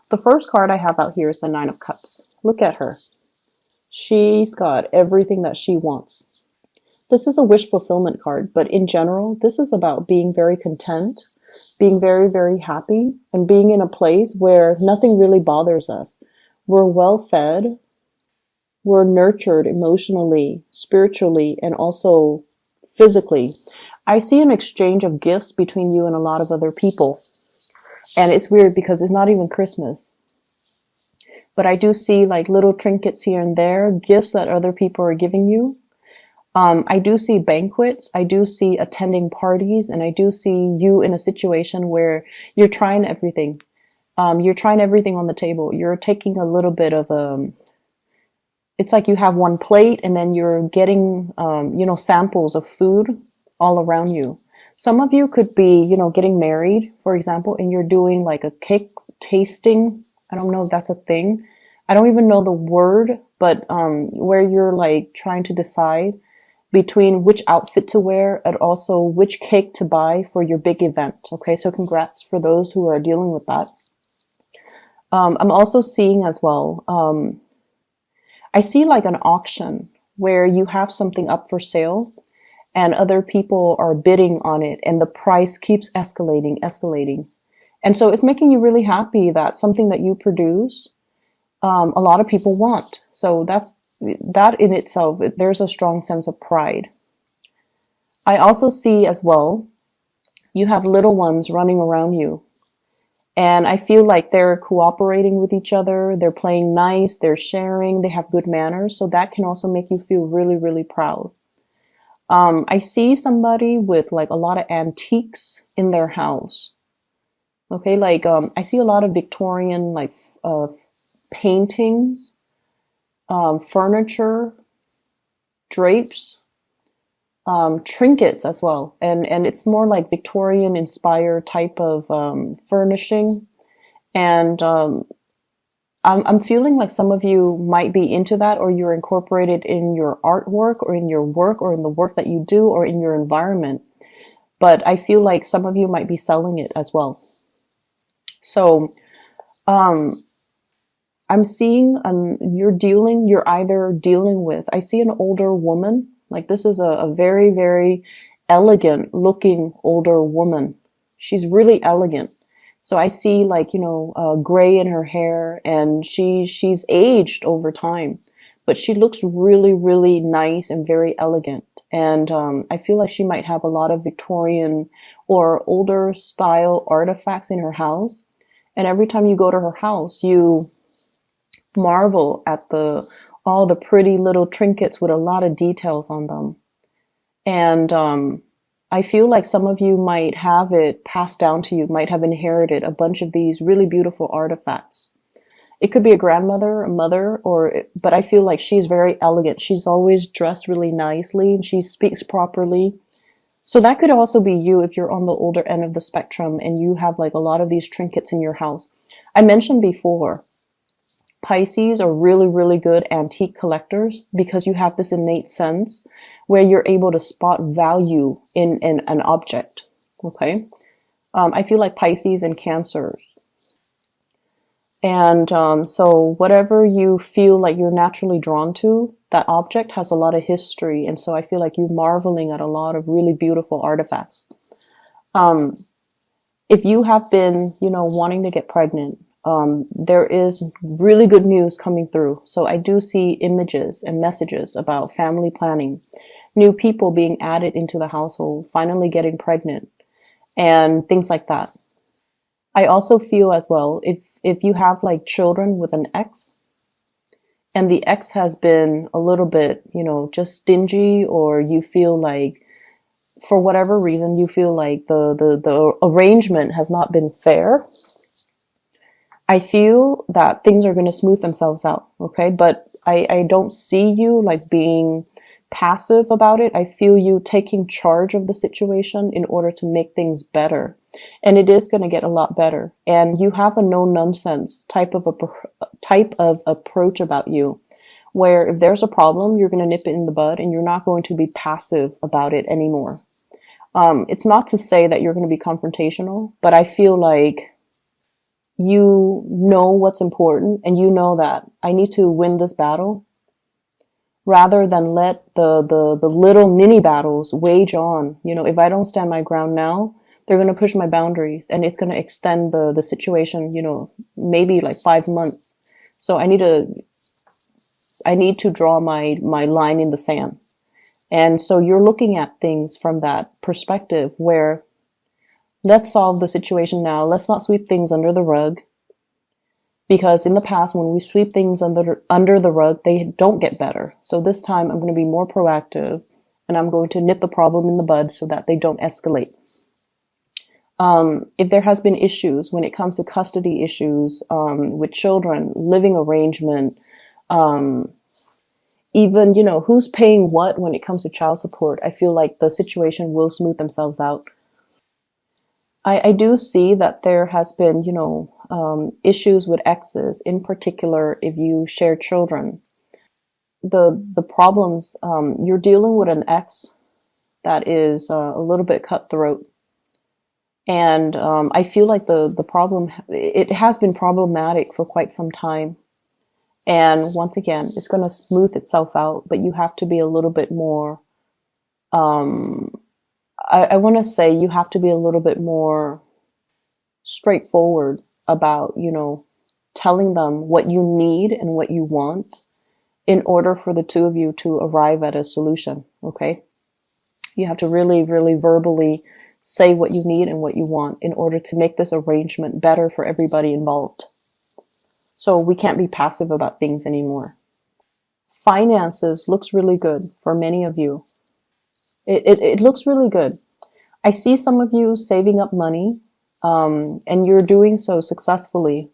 The first card I have out here is the Nine of Cups. Look at her. She's got everything that she wants. This is a wish fulfillment card, but in general, this is about being very content, being very, very happy, and being in a place where nothing really bothers us. We're well fed, we're nurtured emotionally, spiritually, and also physically. I see an exchange of gifts between you and a lot of other people. And it's weird because it's not even Christmas. But I do see like little trinkets here and there, gifts that other people are giving you. I do see banquets. I do see attending parties, and I do see you in a situation where you're trying everything. You're trying everything on the table. You're taking a little bit of it's like you have one plate and then you're getting, samples of food all around you. Some of you could be, getting married, for example, and you're doing like a cake tasting. I don't know if that's a thing. I don't even know the word, but where you're like trying to decide between which outfit to wear and also which cake to buy for your big event. Okay, so congrats for those who are dealing with that. I'm also seeing as well, I see like an auction where you have something up for sale and other people are bidding on it and the price keeps escalating. And so it's making you really happy that something that you produce, a lot of people want. So that in itself, there's a strong sense of pride. I also see as well, you have little ones running around you. And I feel like they're cooperating with each other. They're playing nice. They're sharing. They have good manners. So that can also make you feel really, really proud. I see somebody with like a lot of antiques in their house. Okay, like I see a lot of Victorian like paintings, furniture, drapes, trinkets as well. And it's more like Victorian inspired type of furnishing. And I'm feeling like some of you might be into that, or you're incorporated in your artwork or in your work or in the work that you do or in your environment. But I feel like some of you might be selling it as well. So I'm seeing you're either dealing with, I see an older woman. Like this is a very, very elegant looking older woman. She's really elegant. So I see like, gray in her hair, and she's aged over time, but she looks really, really nice and very elegant. And I feel like she might have a lot of Victorian or older style artifacts in her house. And every time you go to her house, you marvel at all the pretty little trinkets with a lot of details on them. And I feel like some of you might have it passed down to you, might have inherited a bunch of these really beautiful artifacts. It could be a grandmother, a mother, but I feel like she's very elegant. She's always dressed really nicely and she speaks properly. So that could also be you if you're on the older end of the spectrum and you have like a lot of these trinkets in your house. I mentioned before, Pisces are really, really good antique collectors because you have this innate sense where you're able to spot value in an object. Okay. I feel like Pisces and Cancers. And so whatever you feel like you're naturally drawn to, that object has a lot of history. And so I feel like you're marveling at a lot of really beautiful artifacts. If you have been, wanting to get pregnant, there is really good news coming through. So I do see images and messages about family planning, new people being added into the household, finally getting pregnant, and things like that. I also feel as well, if you have like children with an ex, and the ex has been a little bit, just stingy, or you feel like, for whatever reason, you feel like the arrangement has not been fair, I feel that things are going to smooth themselves out, okay? But I don't see you like being passive about it. I feel you taking charge of the situation in order to make things better. And it is going to get a lot better. And you have a no-nonsense type of approach about you, where if there's a problem, you're going to nip it in the bud and you're not going to be passive about it anymore. It's not to say that you're going to be confrontational, but I feel like you know what's important, and you know that I need to win this battle rather than let the little mini battles wage on. You know, if I don't stand my ground now, they're going to push my boundaries, and it's going to extend the situation, you know, maybe like 5 months. So I need to draw my line in the sand. And so you're looking at things from that perspective where let's solve the situation now. Let's not sweep things under the rug. Because in the past, when we sweep things under the rug, they don't get better. So this time I'm going to be more proactive, and I'm going to nip the problem in the bud so that they don't escalate. If there has been issues when it comes to custody issues with children, living arrangement, even, you know, who's paying what when it comes to child support, I feel like the situation will smooth themselves out. I do see that there has been, you know, issues with exes, in particular if you share children. The problems, you're dealing with an ex that is a little bit cutthroat. And I feel like the problem, it has been problematic for quite some time. And once again, it's going to smooth itself out, but you have to be a little bit more, I want to say you have to be a little bit more straightforward about, you know, telling them what you need and what you want in order for the two of you to arrive at a solution. Okay. You have to really, really verbally say what you need and what you want in order to make this arrangement better for everybody involved. So we can't be passive about things anymore. Finances looks really good for many of you. It looks really good. I see some of you saving up money, and you're doing so successfully.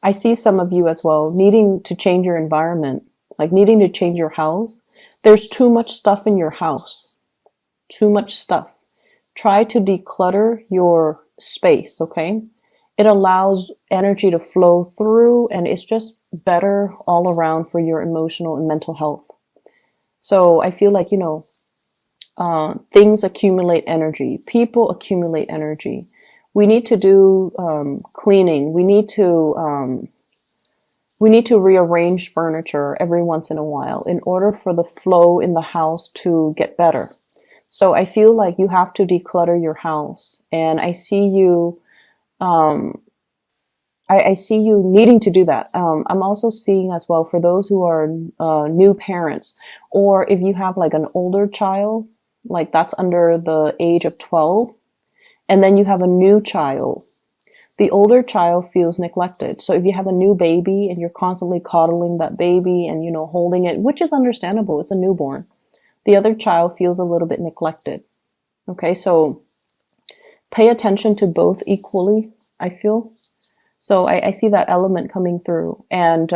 I see some of you as well needing to change your environment, like needing to change your house. There's too much stuff in your house. Too much stuff. Try to declutter your space, okay? It allows energy to flow through, and it's just better all around for your emotional and mental health. So I feel like, you know, things accumulate energy. People accumulate energy. We need to do cleaning. We need to rearrange furniture every once in a while in order for the flow in the house to get better. So I feel like you have to declutter your house, and I see you. I see you needing to do that. I'm also seeing as well for those who are new parents, or if you have like an older child, like that's under the age of 12, and then you have a new child. The older child feels neglected. So if you have a new baby and you're constantly coddling that baby and, you know, holding it, which is understandable, it's a newborn, the other child feels a little bit neglected. Okay, so pay attention to both equally, I feel. So I see that element coming through. And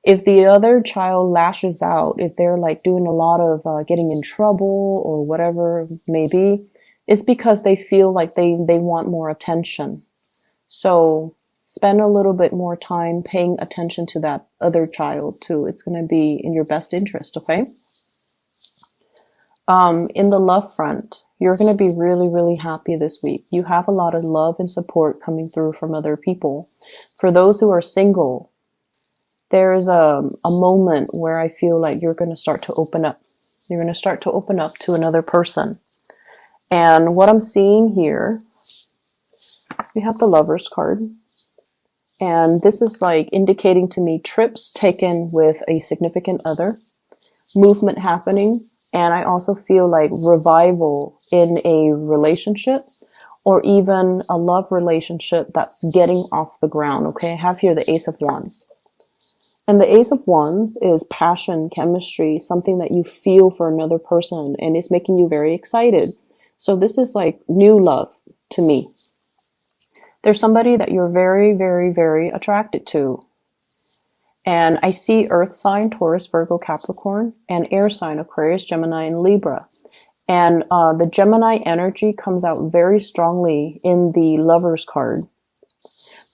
if the other child lashes out, if they're like doing a lot of getting in trouble or whatever it may be, it's because they feel like they want more attention. So spend a little bit more time paying attention to that other child too. It's going to be in your best interest, okay? In the love front, you're going to be really, really happy this week. You have a lot of love and support coming through from other people. For those who are single, there's a moment where I feel like you're going to start to open up. You're going to start to open up to another person. And what I'm seeing here, we have the Lovers card. And this is like indicating to me trips taken with a significant other, movement happening. And I also feel like revival in a relationship, or even a love relationship that's getting off the ground. Okay, I have here the Ace of Wands. And the Ace of Wands is passion, chemistry, something that you feel for another person, and it's making you very excited. So this is like new love to me. There's somebody that you're very, very, very attracted to. And I see earth sign, Taurus, Virgo, Capricorn, and air sign, Aquarius, Gemini, and Libra. And the Gemini energy comes out very strongly in the Lovers card.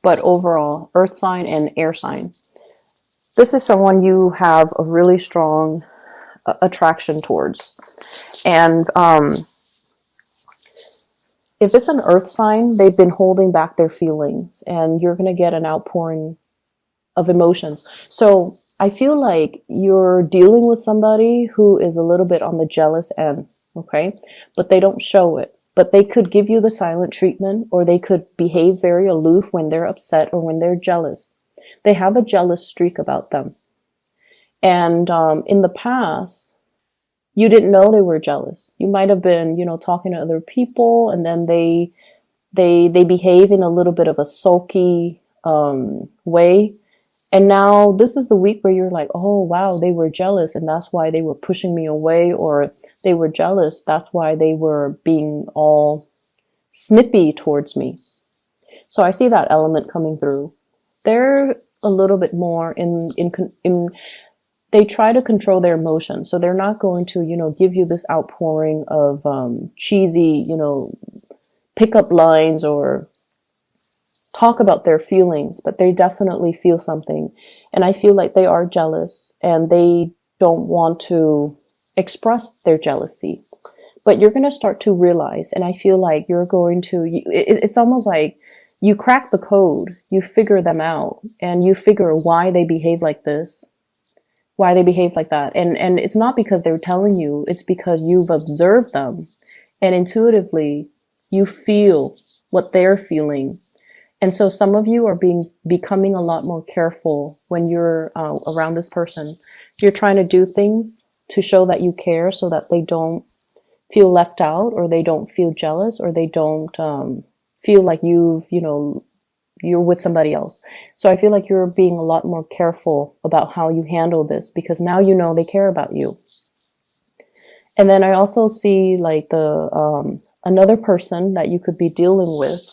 But overall, earth sign and air sign. This is someone you have a really strong attraction towards. And If it's an earth sign, they've been holding back their feelings, and you're going to get an outpouring of emotions. So I feel like you're dealing with somebody who is a little bit on the jealous end, okay? But they don't show it. But they could give you the silent treatment, or they could behave very aloof when they're upset or when they're jealous. They have a jealous streak about them. And in the past, you didn't know they were jealous. You might have been, talking to other people, and then they behave in a little bit of a sulky way. And now this is the week where you're like, oh, wow, they were jealous, and that's why they were pushing me away, or they were jealous. That's why they were being all snippy towards me. So I see that element coming through. They're a little bit more in they try to control their emotions. So they're not going to, give you this outpouring of cheesy, pickup lines or talk about their feelings, but they definitely feel something. And I feel like they are jealous, and they don't want to express their jealousy. But you're going to start to realize, and I feel like you're going to, it's almost like you crack the code, you figure them out, and you figure why they behave like this, why they behave like that. And it's not because they're telling you, it's because you've observed them, and intuitively you feel what they're feeling. And so some of you are becoming a lot more careful when you're around this person. You're trying to do things to show that you care, so that they don't feel left out, or they don't feel jealous, or they don't feel like you're with somebody else. So I feel like you're being a lot more careful about how you handle this, because now they care about you. And then I also see like the another person that you could be dealing with,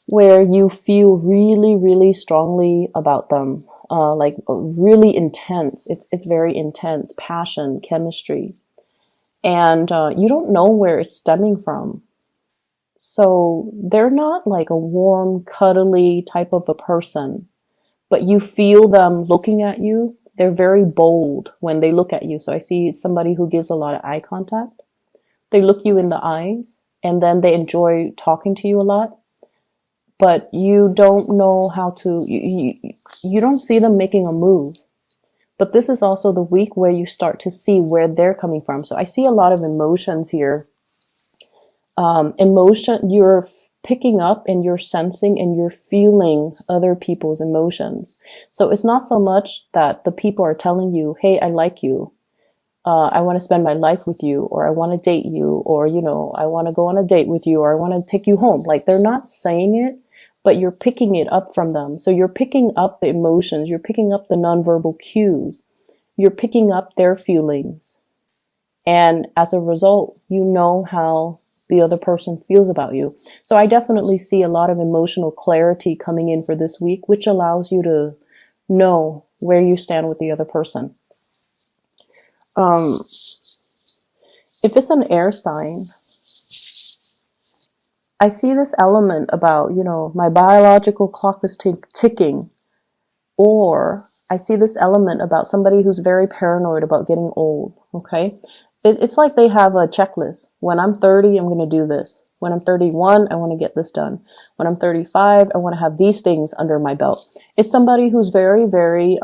where you feel really, really strongly about them, like really intense. It's very intense, passion, chemistry. And you don't know where it's stemming from. So they're not like a warm, cuddly type of a person, but you feel them looking at you. They're very bold when they look at you. So I see somebody who gives a lot of eye contact. They look you in the eyes, and then they enjoy talking to you a lot. But you don't know how to, you don't see them making a move. But this is also the week where you start to see where they're coming from. So I see a lot of emotions here. Emotion, you're picking up, and you're sensing, and you're feeling other people's emotions. So it's not so much that the people are telling you, hey, I like you. I want to spend my life with you, or I want to date you, or, I want to go on a date with you, or I want to take you home. Like, they're not saying it, but you're picking it up from them. So you're picking up the emotions, you're picking up the nonverbal cues, you're picking up their feelings. And as a result, you know how the other person feels about you. So I definitely see a lot of emotional clarity coming in for this week, which allows you to know where you stand with the other person. If it's an air sign, I see this element about, my biological clock is ticking, or I see this element about somebody who's very paranoid about getting old, okay? It's like they have a checklist. When I'm 30, I'm going to do this. When I'm 31, I want to get this done. When I'm 35, I want to have these things under my belt. It's somebody who's very, very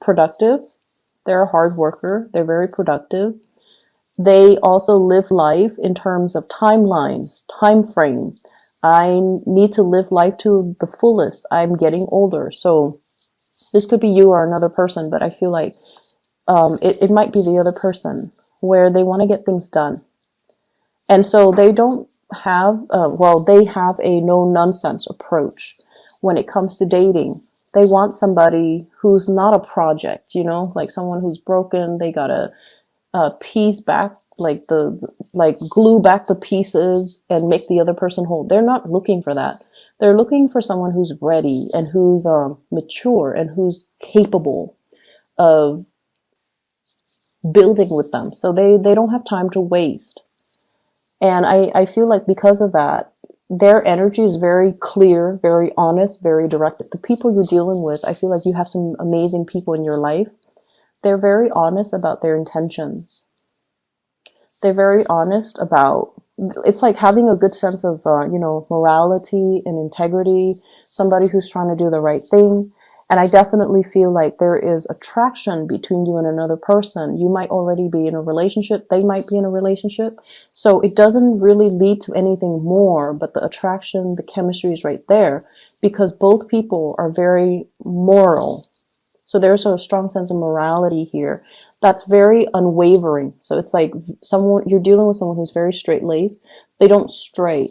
productive. They're a hard worker. They're very productive. They also live life in terms of timelines, time frame. I need to live life to the fullest. I'm getting older. So this could be you or another person, but I feel like it might be the other person, where they want to get things done. And so they don't have, they have a no-nonsense approach when it comes to dating. They want somebody who's not a project, like someone who's broken. They gotta piece back, glue back the pieces and make the other person whole. They're not looking for that. They're looking for someone who's ready, and who's mature, and who's capable of building with them. So they don't have time to waste. And I feel like because of that, their energy is very clear, very honest, very direct. The people you're dealing with, I feel like you have some amazing people in your life. They're very honest about their intentions. They're very honest about it's like having a good sense of, morality and integrity, somebody who's trying to do the right thing. And I definitely feel like there is attraction between you and another person. You might already be in a relationship. They might be in a relationship. So it doesn't really lead to anything more, but the attraction, the chemistry is right there because both people are very moral. So there's a strong sense of morality here that's very unwavering. So it's like someone, you're dealing with someone who's very straight-laced. They don't stray.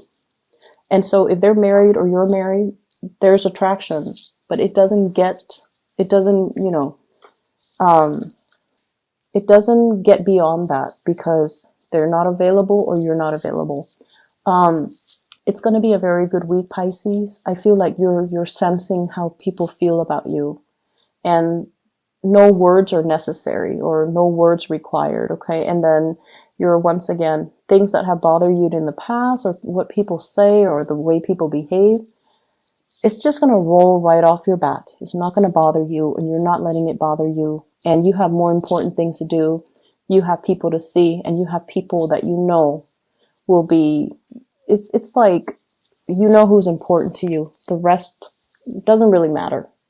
And so if they're married or you're married, there's attraction, but it doesn't, it doesn't get beyond that because they're not available or you're not available. It's going to be a very good week, Pisces. I feel like you're sensing how people feel about you, and no words are necessary or no words required. Okay. And then you're once again, things that have bothered you in the past or what people say or the way people behave, it's just going to roll right off your back. It's not going to bother you, and you're not letting it bother you. And you have more important things to do. You have people to see, and you have people that you know will be, it's like, you know who's important to you. The rest doesn't really matter.